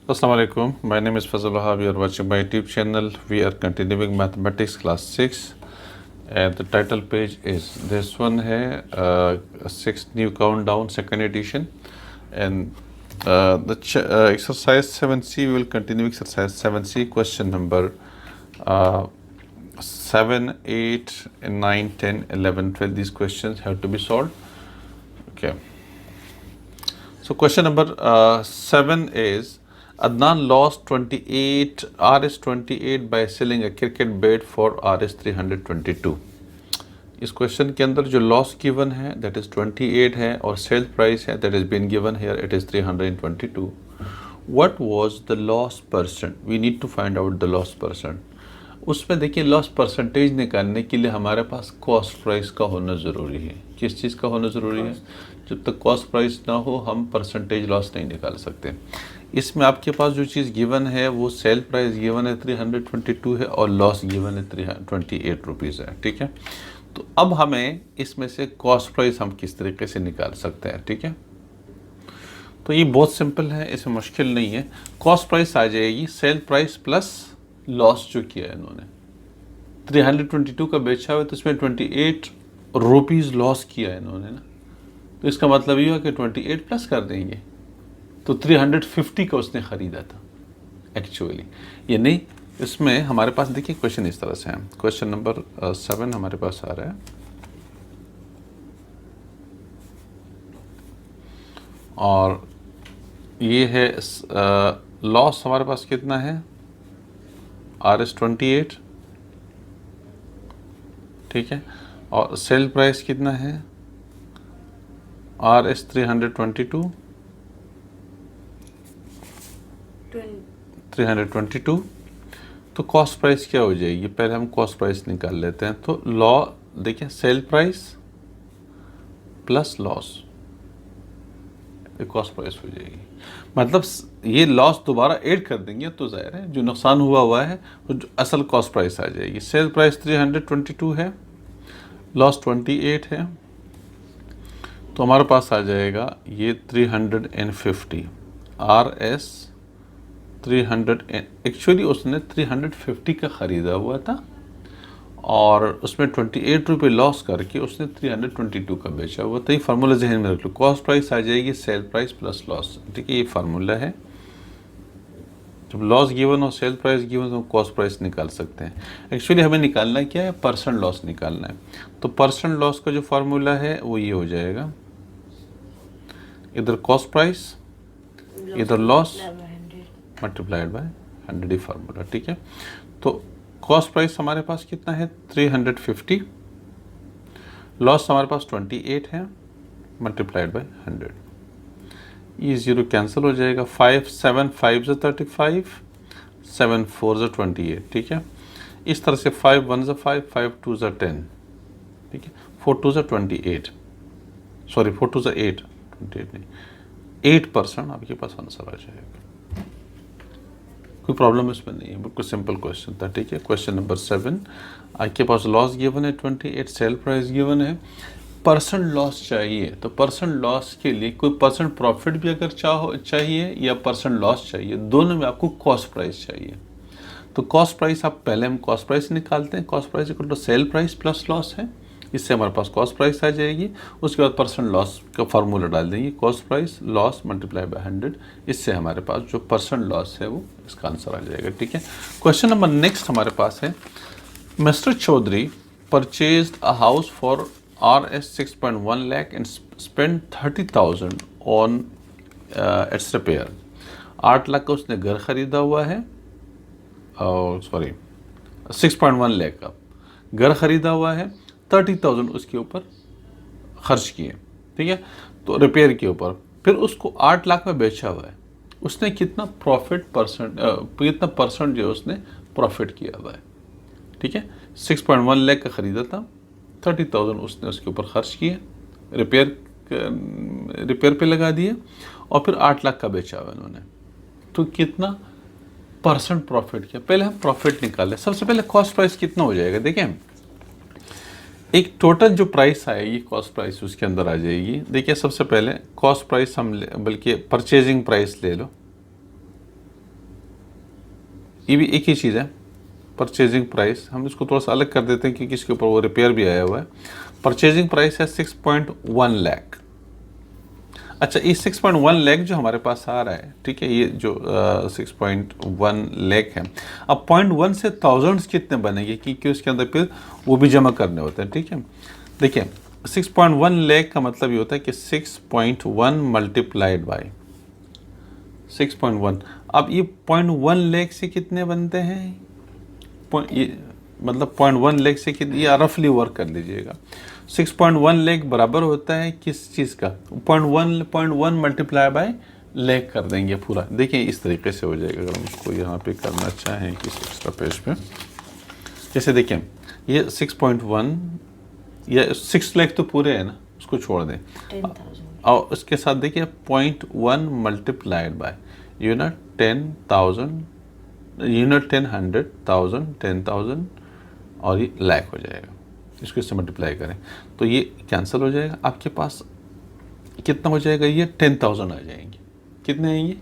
Assalamu alaikum. My name is Fazal Wahab. You are watching my YouTube channel. We are continuing mathematics class 6. And the title page is this one है 6 new countdown second edition. And exercise 7C, we will continue exercise 7C, question number 7, 8, 9, 10, 11, 12. These questions have to be solved. Okay. So question number 7 is Adnan lost 28 Rs28 by selling a cricket bat for Rs322. इस question के अंदर जो loss given है that is 28 है और sell price है that is been given here it is 322. What was the loss percent? We need to find out the loss percent. उसमें देखिए लॉस परसेंटेज निकालने के लिए हमारे पास कॉस्ट प्राइस का होना ज़रूरी है. किस चीज़ का होना ज़रूरी है? जब तक कॉस्ट प्राइस ना हो हम परसेंटेज लॉस नहीं निकाल सकते. इसमें आपके पास जो चीज़ गिवन है वो सेल प्राइस गिवन है 322 है और लॉस गिवन है 328 रुपीज़ है. ठीक है, तो अब हमें इसमें से कॉस्ट प्राइस हम किस तरीके से निकाल सकते हैं. ठीक है, तो ये बहुत सिंपल है, इसमें मुश्किल नहीं है. कॉस्ट प्राइस आ जाएगी सेल प्राइस प्लस लॉस जो किया है इन्होंने. 322 का बेचा हुआ है तो इसमें 28 रुपीज़ लॉस किया है इन्होंने ना, तो इसका मतलब ये है कि 28 प्लस कर देंगे तो 350 का उसने ख़रीदा था एक्चुअली. ये नहीं, इसमें हमारे पास देखिए क्वेश्चन इस तरह से है. क्वेश्चन नंबर 7 हमारे पास आ रहा है और ये है लॉस हमारे पास कितना है Rs28. ठीक है, और सेल प्राइस कितना है Rs322. 322. तो कॉस्ट प्राइस क्या हो जाएगी? पहले हम कॉस्ट प्राइस निकाल लेते हैं. तो लॉ देखिए cell price plus loss cost price हो जाएगी. मतलब ये लॉस दोबारा ऐड कर देंगे तो ज़ाहिर है जो नुकसान हुआ है वो जो असल कॉस्ट प्राइस आ जाएगी. सेल प्राइस 322 है, लॉस 28 है, तो हमारे पास आ जाएगा ये 350. RS 300. एक्चुअली उसने 350 का ख़रीदा हुआ था और उसमें 28 रुपये लॉस करके उसने 322 का बेचा हुआ था. ये फार्मूला जहन में रख लो. कॉस्ट प्राइस आ जाएगी सेल प्राइस प्लस लॉस. ठीक है, ये फार्मूला है. जब लॉस गिवन हो सेल प्राइस गिवन तो कॉस्ट प्राइस निकाल सकते हैं. एक्चुअली हमें निकालना क्या है? परसेंट लॉस निकालना है. तो परसेंट लॉस का जो फार्मूला है वो ये हो जाएगा, इधर कॉस्ट प्राइस इधर loss multiplied by 100 he formula. ठीक है, तो कॉस्ट प्राइस हमारे पास कितना है 350, लॉस हमारे पास 28 है मल्टीप्लाइड बाय 100. ये ज़ीरो कैंसिल हो जाएगा. 5 7 5 35, 7 4 28. ठीक है, इस तरह से 5 1 5 5 2 10. ठीक है, 4 2 28, सॉरी 4 2 8, 28 नहीं, 8% आपके पास आंसर आ जाएगा. कोई प्रॉब्लम इसमें नहीं है, बिल्कुल सिंपल क्वेश्चन था. ठीक है, क्वेश्चन नंबर 7 आपके पास लॉस गिवन है 28, सेल प्राइस गिवन है, परसेंट लॉस चाहिए. तो परसेंट लॉस के लिए कोई परसेंट प्रॉफिट भी अगर चाहिए या परसेंट लॉस चाहिए, दोनों में आपको कॉस्ट प्राइस चाहिए. तो कॉस्ट प्राइस आप पहले हम कॉस्ट प्राइस निकालते हैं. Cost price equal to sell price plus loss है, इससे हमारे पास कॉस्ट प्राइस आ जाएगी. उसके बाद परसेंट लॉस का फार्मूला डाल देंगे, cost price loss multiply by 100. इससे हमारे पास जो परसेंट लॉस है वो इसका आंसर आ जाएगा. ठीक है, क्वेश्चन नंबर नेक्स्ट हमारे पास है mister Chaudhary purchased a house for Rs 6.1 lakh and spent 30,000 on its repair. 8 lakh का उसने घर खरीदा हुआ है, सॉरी 6.1 लाख का घर खरीदा हुआ है, 30,000 उसके ऊपर खर्च किए. ठीक है, तो रिपेयर के ऊपर. फिर उसको 8 लाख में बेचा हुआ है. उसने कितना कितना परसेंट जो उसने प्रॉफिट किया हुआ है. ठीक है, 6.1 लाख का ख़रीदा था, 30,000 उसने उसके ऊपर खर्च किए, रिपेयर पे लगा दिए और फिर 8 लाख का बेचा हुआ उन्होंने. तो कितना परसेंट प्रॉफिट किया? पहले हम प्रॉफिट निकालें. सबसे पहले कॉस्ट प्राइस कितना हो जाएगा? देखें, एक टोटल जो प्राइस आएगी कॉस्ट प्राइस उसके अंदर आ जाएगी. देखिए सबसे पहले कॉस्ट प्राइस हम बल्कि परचेजिंग प्राइस ले लो. ये भी एक ही चीज़ है, परचेजिंग प्राइस। हम इसको थोड़ा सा अलग कर देते हैं क्योंकि इसके ऊपर वो रिपेयर भी आया हुआ है। परचेजिंग प्राइस है 6.1 लाख। अच्छा, ये 6.1 लाख जो हमारे पास आ रहा है, ठीक है, ये जो 6.1 लाख है, अब 0.1 से थाउजेंड्स कितने बनेंगे क्योंकि उसके अंदर फिर वो भी जमा करने होते हैं, ठीक है। देखिए 6.1 लाख का मतलब ये होता है कि 6.1 मल्टीप्लाइड बाई 6.1। अब ये 0.1 लाख से कितने बनते हैं, ये मतलब 0.1 लाख से कितने, ये रफली वर्क कर लीजिएगा। 6.1 लाख बराबर होता है किस चीज़ का, 0.1 मल्टीप्लाई बाय लाख कर देंगे पूरा। देखिए इस तरीके से हो जाएगा। अगर हम उसको यहाँ पे करना चाहें किसी एक्स्ट्रा पेज पे, जैसे देखिए ये 6.1 या 6 लाख तो पूरे है ना, उसको छोड़ दें 10,000 और उसके साथ देखिए 0.1 मल्टीप्लाइड बाय यूनिट 10,000, यूनिट 10, 100,000, 10,000 और ये लाख हो जाएगा। इसको इससे मल्टीप्लाई करें तो ये कैंसिल हो जाएगा। आपके पास कितना हो जाएगा, ये 10,000 आ जाएंगे। कितने आएंगे,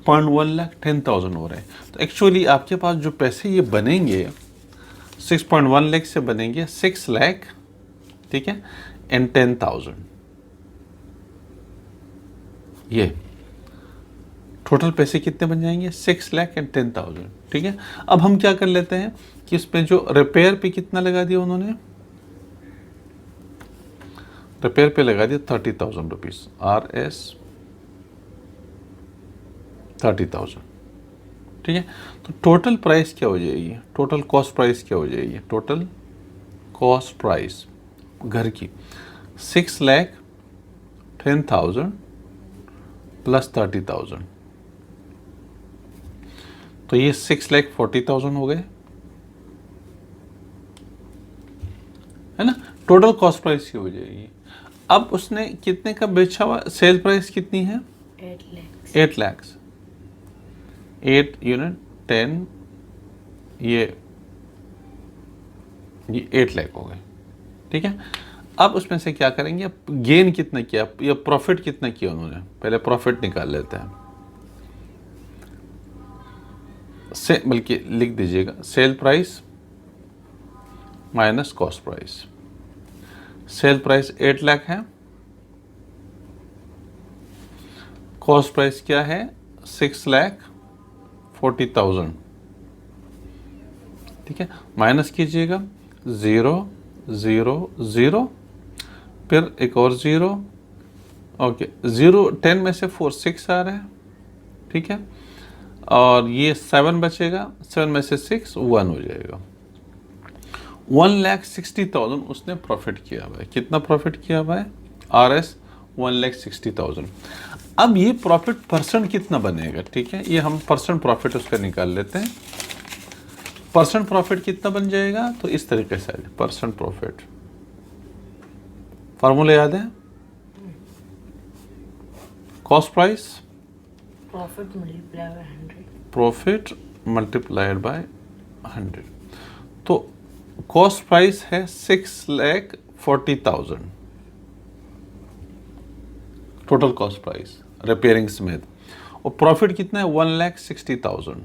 0.1 लाख 10,000 हो रहे हैं। तो एक्चुअली आपके पास जो पैसे ये बनेंगे 6.1 लाख से बनेंगे 6 लाख, ठीक है, एंड 10,000। ये टोटल पैसे कितने बन जाएंगे, 6 लाख एंड 10,000, ठीक है। अब हम क्या कर लेते हैं कि इसमें जो रिपेयर पे कितना लगा दिया उन्होंने, रिपेयर पे लगा दिया 30,000 रुपीज, RS 30,000, ठीक है। तो टोटल प्राइस क्या हो जाएगी, टोटल कॉस्ट प्राइस क्या हो जाएगी, टोटल कॉस्ट प्राइस घर की 6,10,000 प्लस 30,000, तो ये 6,40,000 हो गए, है ना। टोटल कॉस्ट प्राइस की हो जाएगी। अब उसने कितने का बेचा हुआ, सेल प्राइस कितनी है 8 लाख, 8 यूनिट 10, ये 8 लाख हो गए, ठीक है। अब उसमें से क्या करेंगे, गेन कितना किया या प्रॉफिट कितना किया उन्होंने, पहले प्रॉफिट निकाल लेते हैं। से बल्कि लिख दीजिएगा sale price minus cost price. Sale price 8 lakh है, कॉस्ट प्राइस क्या है 6,40,000, ठीक है। माइनस कीजिएगा 0 0 0, फिर एक और 0, ओके 0, 10 में से 4 6 आ रहा है, ठीक है, और ये 7 बचेगा, 7 में से 6 1 हो जाएगा। 1,60,000 उसने प्रॉफिट किया हुआ है। कितना प्रॉफिट किया हुआ है, RS 1,60,000। अब ये प्रॉफिट परसेंट कितना बनेगा, ठीक है, ये हम परसेंट प्रॉफिट उसका निकाल लेते हैं। परसेंट प्रॉफिट कितना बन जाएगा, तो इस तरीके से परसेंट प्रॉफिट, फार्मूला याद है, cost price profit multiplied by 100। तो कॉस्ट प्राइस है 6,40,000 टोटल कॉस्ट प्राइस रिपेयरिंग समेत, और प्रॉफिट कितना है 1,60,000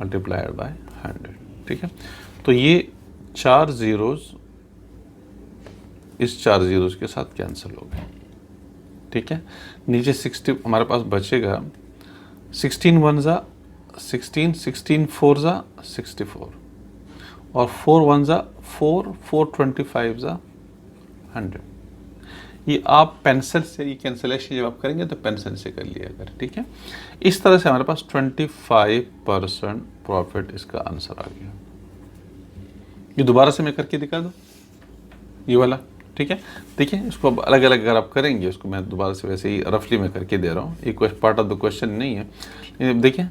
मल्टीप्लाइड बाय 100, ठीक है। तो ये 4 जीरोज इस 4 जीरोज के साथ कैंसिल हो गए, ठीक है। नीचे 60 हमारे पास बचेगा, 16 1 जा 16, 16 4 जा 64, और 4 1 जा 4, 4 25 जा 100। ये आप पेंसिल से, ये कैंसिलेशन जब आप करेंगे तो पेंसिल से कर लिया करें, ठीक है। इस तरह से हमारे पास 25% प्रॉफिट इसका आंसर आ गया। ये दोबारा से मैं करके दिखा दूँ ये वाला, ठीक है। देखिए इसको अलग अलग अगर आप करेंगे, उसको मैं दोबारा से वैसे ही रफली मैं करके दे रहा हूँ, ये पार्ट ऑफ द क्वेश्चन नहीं है। देखिए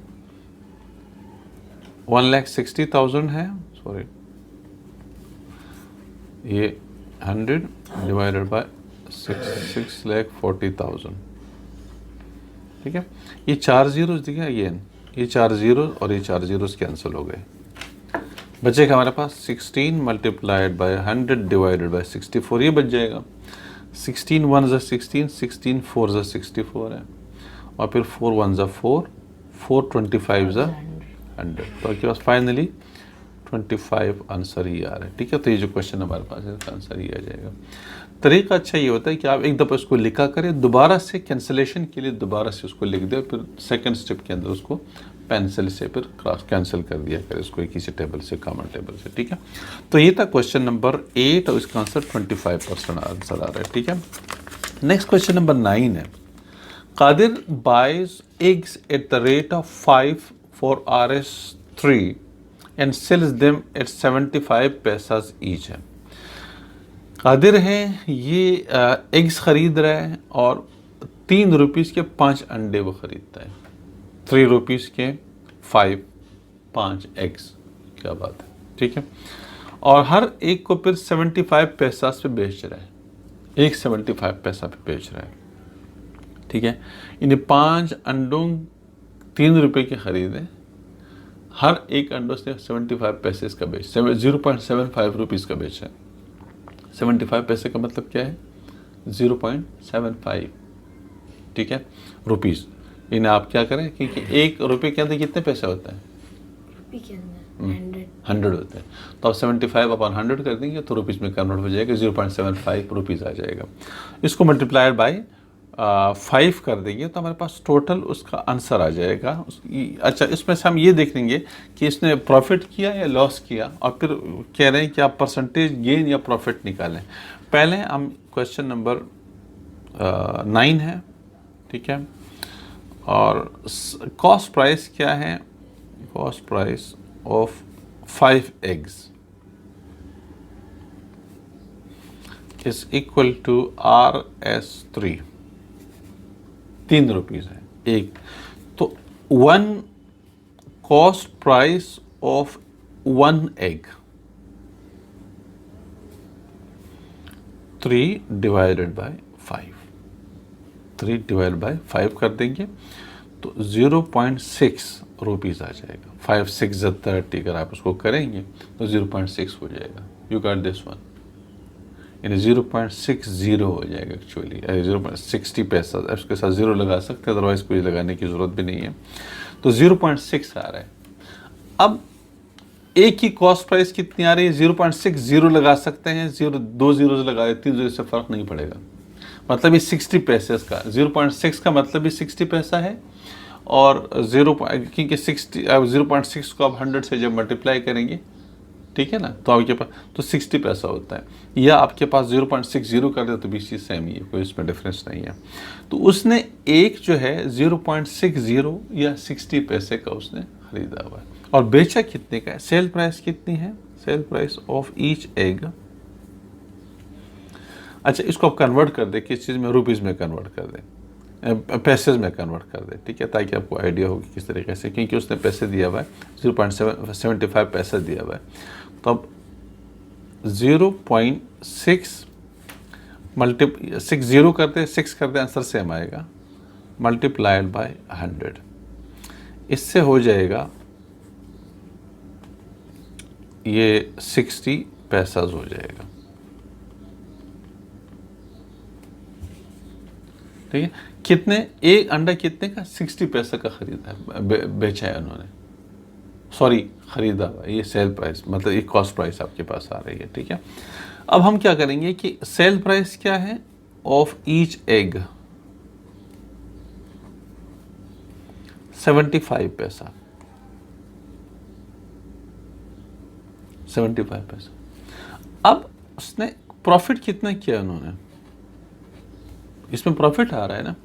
1,60,000 है, सॉरी ये 100 डिवाइडेड बाय 6,40,000, ठीक है। ये 4 जीरोस दिखे अगेन, ये 4 जीरो और ये 4 जीरोस कैंसिल हो गए। बचेगा हमारे पास 16 मल्टीप्लाइड बाय 100 डिवाइडेड बाय 64, ये बच जाएगा। 16 1 जा 16, 16 4 जा 64 है, और फिर 4 1 जा 4, 4 25 जा 100। तो आपके पास फाइनली 25 आंसर ही आ रहा है। ठीक है, तो ये जो क्वेश्चन हमारे पास है इसका आंसर ही आ जाएगा। तरीका अच्छा ये होता है कि आप एक दफ़ा इसको लिखा करें, दोबारा से कैंसिलेशन के लिए दोबारा से उसको लिख दें, फिर सेकंड स्टेप के अंदर उसको पेंसिल से फिर क्रॉस कैंसिल कर दिया करें उसको एक किसी टेबल से, कॉमन टेबल से। ठीक है, तो ये था क्वेश्चन नंबर 8 और इसका आंसर 25% आंसर आ रहा है। ठीक है, नेक्स्ट क्वेश्चन नंबर 9 है, Qadir buys eggs at the rate of 5 for RS3 and sells them at 75 paisas each है। कादिर है, ये एग्स खरीद रहा है और 3 रुपीज़ के 5 अंडे वो खरीदता है। 3 रुपीज़ के 5 एग्स, क्या बात है। ठीक है, और हर एक को फिर 75 पैसा पे बेच रहा है, एक 75 पैसा पे बेच रहा है। ठीक है, इन्हें 5 अंडों 3 रुपये के खरीदे, हर एक अंडों से 75 पैसे इसका बेच, 0.75 रुपीज़ का बेचा है। 75 पैसे का मतलब क्या है, 0.75। ठीक है, रुपीज़। इन्हें आप क्या करें, क्योंकि 1 रुपये के अंदर कितने पैसे होते हैं, 100 होते हैं, तो आप 75 अपॉन 100 कर देंगे तो रुपीज़ में कन्वर्ट हो जाएगा, 0.75 रुपीज़ आ जाएगा। इसको मल्टीप्लाइड बाय 5 कर देंगे तो हमारे पास टोटल उसका आंसर आ जाएगा। अच्छा, इसमें से हम ये देख लेंगे कि इसने प्रॉफिट किया या लॉस किया, और फिर कह रहे हैं कि आप परसेंटेज गेन या प्रॉफिट निकालें। पहले हम क्वेश्चन नंबर 9 है। ठीक है, और कॉस्ट प्राइस क्या है, cost price of 5 eggs is equal to RS3, 3 rupees है एक। तो 1 cost price of 1 egg, 3 divided by 5, 3 divide by 5 कर देंगे तो 0.6 रुपीज़ आ जाएगा। 5 6 30, अगर आप उसको करेंगे तो 0.6 हो जाएगा। यू गॉट दिस वन, यानी 0.60 हो जाएगा एक्चुअली, 0.60 पैसा। उसके साथ 0 लगा सकते हैं, अदरवाइज कोई लगाने की ज़रूरत भी नहीं है। तो 0.6 आ रहा है। अब एक ही कॉस्ट प्राइस कितनी आ रही है, 0.60 लगा सकते हैं, 2 ज़ीरो लगा देते हैं, 0 से फ़र्क नहीं पड़ेगा। मतलब ये 60 पैसे का, 0.6 का मतलब भी 60 पैसा है, और 0 क्योंकि 0.6 को आप 100 से जब मल्टीप्लाई करेंगे, ठीक है ना, तो आपके पास तो 60 पैसा होता है, या आपके पास 0.60 कर दे तो भी चीज़ सेम ही है, कोई इसमें डिफरेंस नहीं है। तो उसने एक जो है 0.60 या 60 पैसे का उसने खरीदा हुआ है, और बेचा कितने का है, सेल प्राइस कितनी है, sale price of each egg. अच्छा, इसको आप कन्वर्ट कर दे, किस चीज़ में, रुपीज़ में कन्वर्ट कर दे, पैसेज में कन्वर्ट कर दे। ठीक है, ताकि आपको आइडिया हो कि किस तरीके से, क्योंकि उसने पैसे दिया हुआ है 0.75 पैसा दिया हुआ है। तो अब 0.6 60 करते 6 करते आंसर सेम आएगा, मल्टीप्लाइड बाय 100, इससे हो जाएगा ये 60 पैसा हो जाएगा। ठीक है, कितने, एक अंडा कितने का, 60 पैसा का खरीदा है, बेचा है उन्होंने, सॉरी खरीदा हुआ, ये सेल प्राइस, मतलब ये कॉस्ट प्राइस आपके पास आ रही है। ठीक है, अब हम क्या करेंगे कि सेल प्राइस क्या है ऑफ ईच एग, 75 पैसा, 75 पैसा। अब उसने प्रॉफिट कितना किया उन्होंने, इसमें प्रॉफिट आ रहा है ना,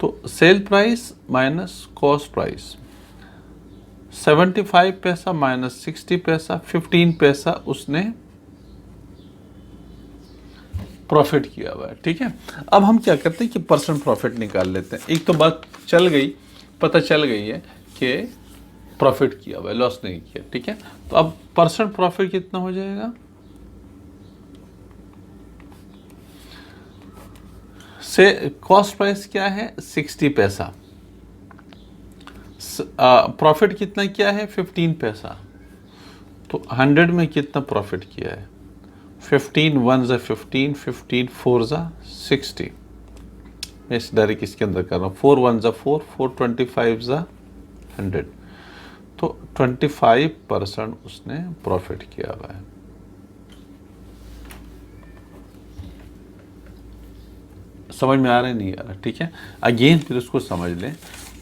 तो sale price minus cost price, 75 पैसा माइनस 60 पैसा, 15 पैसा उसने प्रॉफिट किया हुआ है। ठीक है, अब हम क्या करते हैं कि परसेंट प्रॉफिट निकाल लेते हैं। एक तो बात चल गई, पता चल गई है कि प्रॉफिट किया हुआ है, लॉस नहीं किया। ठीक है, तो अब परसेंट प्रॉफिट कितना हो जाएगा, से कॉस्ट प्राइस क्या है 60 पैसा, प्रॉफिट कितना किया है 15 पैसा, तो 100 में कितना प्रॉफिट किया है, 15 1 ज़ा 15, 15 4 ज़ा 60, मैं इस डायरेक्ट इसके अंदर कर रहा हूँ, 4 1 ज़ा 4, 4 25 ज़ा 100, तो 25% उसने प्रॉफिट किया हुआ है। समझ में आ रहा है नहीं आ रहा? ठीक है, अगेन फिर उसको समझ लें।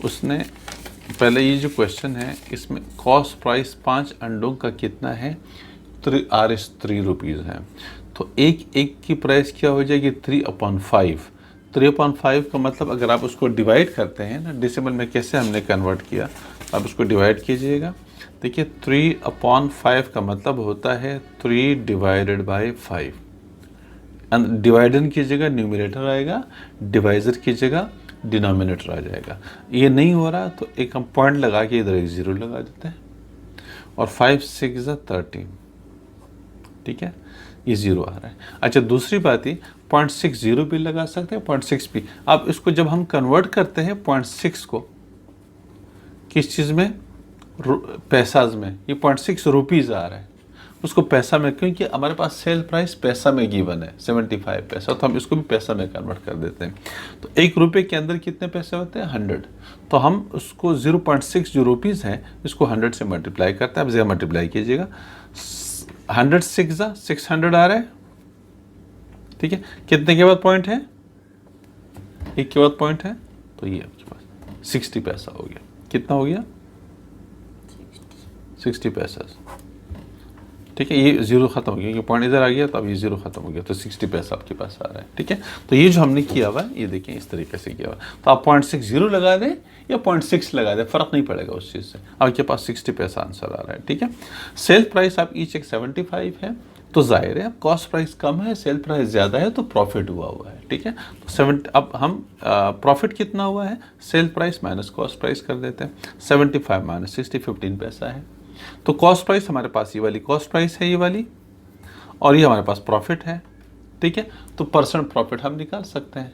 उसने पहले ये जो क्वेश्चन है इसमें कॉस्ट प्राइस 5 अंडों का कितना है, ₹3 रुपीज़ है। तो एक की प्राइस क्या हो जाएगी, 3/5। 3/5 का मतलब अगर आप उसको डिवाइड करते हैं ना, डेसिमल में कैसे हमने कन्वर्ट किया, आप उसको डिवाइड कीजिएगा। देखिए 3/5 का मतलब होता है 3/5। डिवाइडर की जगह न्यूमरेटर आएगा, डिवाइजर की जगह डिनोमिनेटर आ जाएगा। ये नहीं हो रहा तो एक हम पॉइंट लगा के इधर एक ज़ीरो लगा देते हैं, और 5 6 13, ठीक है, ये ज़ीरो आ रहा है। अच्छा, दूसरी बात ये 0.60 भी लगा सकते हैं, 0.6 भी। अब इसको जब हम कन्वर्ट करते हैं 0.6 को किस चीज़ में, पैसाज में, ये 0.6 रुपीज़ आ रहा है, उसको पैसा में, क्योंकि हमारे पास सेल प्राइस पैसा में गिवन है 75 पैसा, तो हम इसको भी पैसा में कन्वर्ट कर देते हैं। तो 1 रुपये के अंदर कितने पैसे होते हैं, 100। तो हम उसको 0.6 जो रुपीज़ है इसको 100 से मल्टीप्लाई करते हैं। अब जगह मल्टीप्लाई कीजिएगा, 100 600 आ रहा है, ठीक है। कितने के बाद पॉइंट है, 1 के बाद पॉइंट है, तो ये आपके पास 60 पैसा हो गया। कितना हो गया, 60 पैसा, ठीक है। ये ज़ीरो ख़त्म हो गया, ये पॉइंट इधर आ गया, तो अब ये ज़ीरो ख़त्म हो गया, तो 60 पैसा आपके पास आ रहा है, ठीक है। तो ये जो हमने किया हुआ है, ये देखें इस तरीके से किया हुआ है। तो आप 0.60 लगा दें या 0.6 लगा दें, फ़र्क नहीं पड़ेगा उस चीज़ से, आपके पास 60 पैसा आंसर आ रहा है, ठीक है। सेल प्राइस आप ईच एक 75 है, तो जाहिर है अब कॉस्ट प्राइस कम है, सेल प्राइस ज़्यादा है, तो प्रॉफिट हुआ है, ठीक है। तो अब हम प्रॉफिट कितना हुआ है, sale price minus cost price कर देते हैं। 75 माइनस 60 15 पैसा है। तो कॉस्ट प्राइस हमारे पास ये वाली कॉस्ट प्राइस है, ये वाली, और ये हमारे पास प्रॉफिट है, ठीक है। तो परसेंट प्रॉफिट हम निकाल सकते हैं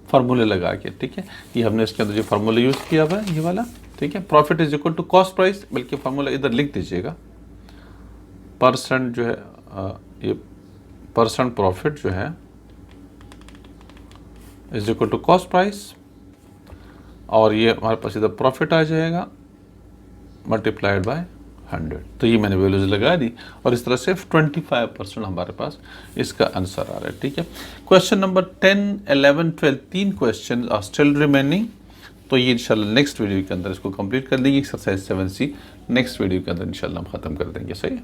फार्मूले लगा के, ठीक है। ये हमने इसके अंदर जो फार्मूला यूज़ किया हुआ है ये वाला, ठीक है। Profit is equal to cost price, बल्कि फार्मूला इधर लिख दीजिएगा, परसेंट जो है ये परसेंट प्रॉफिट जो है is equal to cost price, और ये हमारे पास इधर प्रॉफिट आ जाएगा मल्टीप्लाइड बाय 100। तो ये मैंने वैल्यूज लगा दी, और इस तरह से 25% हमारे पास इसका आंसर आ रहा है, ठीक है। Question number 10 11 12 3 question are still remaining. तो ये इंशाल्लाह नेक्स्ट वीडियो के अंदर इसको कंप्लीट कर देंगे। एक्सरसाइज 7C नेक्स्ट वीडियो के अंदर इंशाल्लाह हम ख़त्म कर देंगे, सही है।